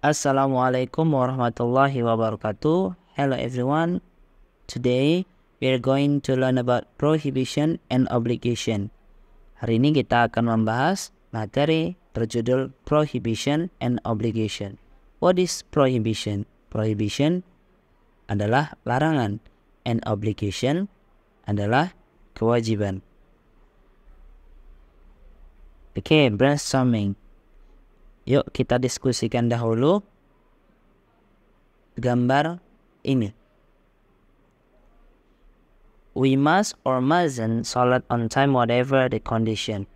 Assalamualaikum warahmatullahi wabarakatuh. Hello everyone. Today we are going to learn about prohibition and obligation. Hari ini kita akan membahas materi berjudul prohibition and obligation. What is prohibition? Prohibition adalah larangan and obligation adalah kewajiban. Oke, brainstorming. Yuk kita diskusikan dahulu gambar ini. We must or mustn't salat on time whatever the condition.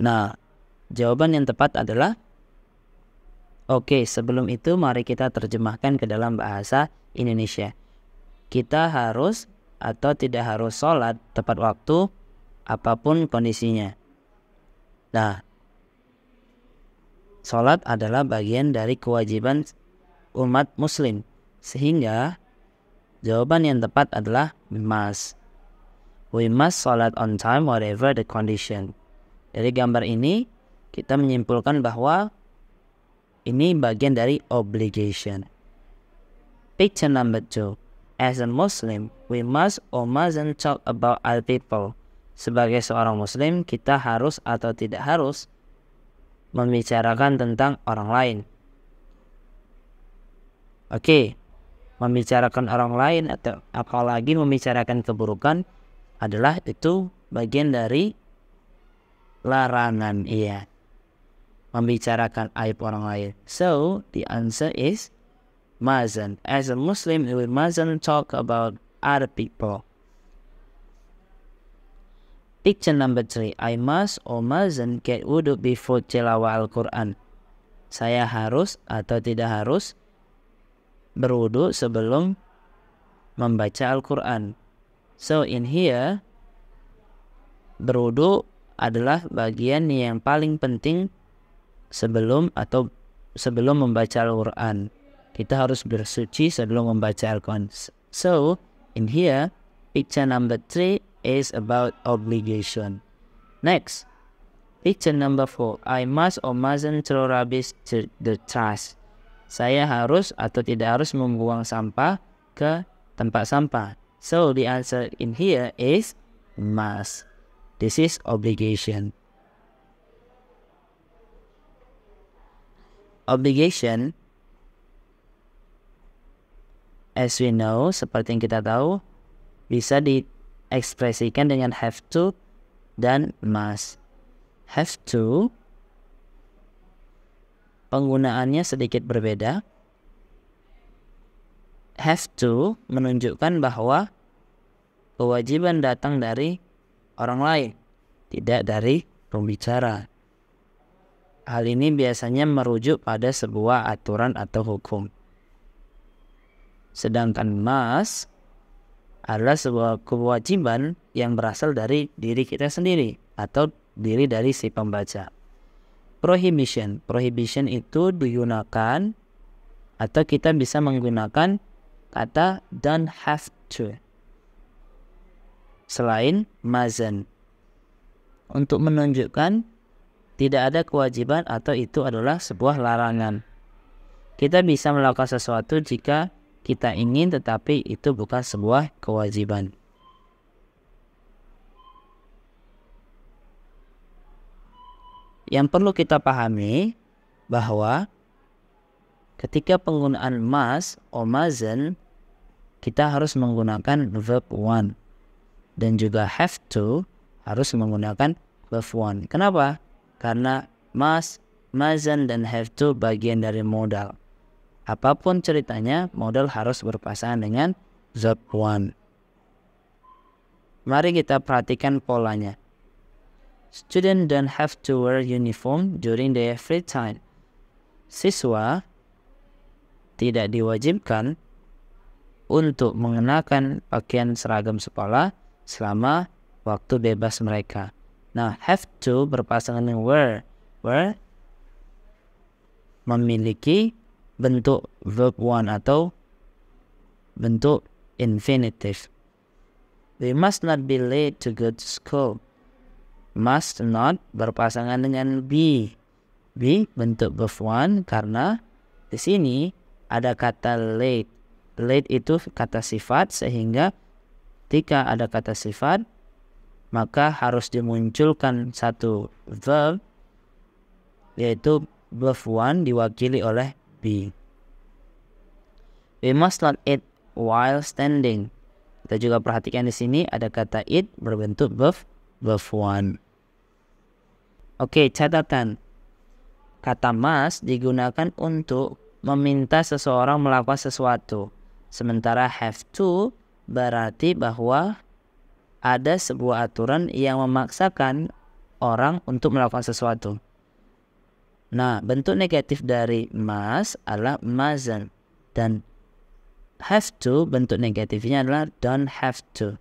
Nah, jawaban yang tepat adalah oke, sebelum itu mari kita terjemahkan ke dalam bahasa Indonesia. Kita harus atau tidak harus salat tepat waktu apapun kondisinya. Nah, salat adalah bagian dari kewajiban umat muslim. Sehingga jawaban yang tepat adalah we must. We must salat on time whatever the condition. Dari gambar ini kita menyimpulkan bahwa ini bagian dari obligation. Picture number 2. As a Muslim, we must or mustn't talk about other people. Sebagai seorang muslim, kita harus atau tidak harus membicarakan tentang orang lain. Oke, membicarakan orang lain atau apalagi membicarakan keburukan adalah itu bagian dari larangan, iya. Membicarakan aib orang lain. So, the answer is mustn't. As a Muslim, we mustn't talk about other people. Picture number 3. I must or mustn't get wudu before tilawah Al-Quran. Saya harus atau tidak harus berwudu sebelum membaca Al-Quran. So in here, berwudu adalah bagian yang paling penting sebelum membaca Al-Quran. Kita harus bersuci sebelum membaca Al-Quran. So in here, picture number 3 is about obligation. Next, picture number 4. I must or mustn't throw rubbish to the trash. Saya harus atau tidak harus membuang sampah ke tempat sampah. So the answer in here is must. This is obligation. Obligation, as we know, seperti yang kita tahu, bisa diekspresikan dengan have to dan must. Have to penggunaannya sedikit berbeda. Have to menunjukkan bahwa kewajiban datang dari orang lain, tidak dari pembicara. Hal ini biasanya merujuk pada sebuah aturan atau hukum. Sedangkan must adalah sebuah kewajiban yang berasal dari diri kita sendiri atau diri dari si pembaca. Prohibition. Prohibition itu digunakan atau kita bisa menggunakan kata don't have to selain mustn't untuk menunjukkan tidak ada kewajiban atau itu adalah sebuah larangan. Kita bisa melakukan sesuatu jika kita ingin tetapi itu bukan sebuah kewajiban. Yang perlu kita pahami bahwa ketika penggunaan must or mustn't, kita harus menggunakan verb one. Dan juga have to harus menggunakan verb one. Kenapa? Karena must, mustn't, dan have to bagian dari modal. Apapun ceritanya, modal harus berpasangan dengan verb one. Mari kita perhatikan polanya. Students don't have to wear uniform during their free time. Siswa tidak diwajibkan untuk mengenakan pakaian seragam sekolah selama waktu bebas mereka. Nah, have to berpasangan dengan wear. Wear memiliki bentuk verb one atau bentuk infinitive. We must not be late to go to school. Must not berpasangan dengan be. be bentuk verb one karena di sini ada kata late. Late itu kata sifat, sehingga ketika ada kata sifat maka harus dimunculkan satu verb, yaitu verb one diwakili oleh be. We must not eat while standing. Kita juga perhatikan di sini ada kata eat berbentuk verb one. Oke, catatan. Kata must digunakan untuk meminta seseorang melakukan sesuatu. Sementara have to berarti bahwa ada sebuah aturan yang memaksakan orang untuk melakukan sesuatu. Nah, bentuk negatif dari must adalah mustn't, dan have to bentuk negatifnya adalah don't have to.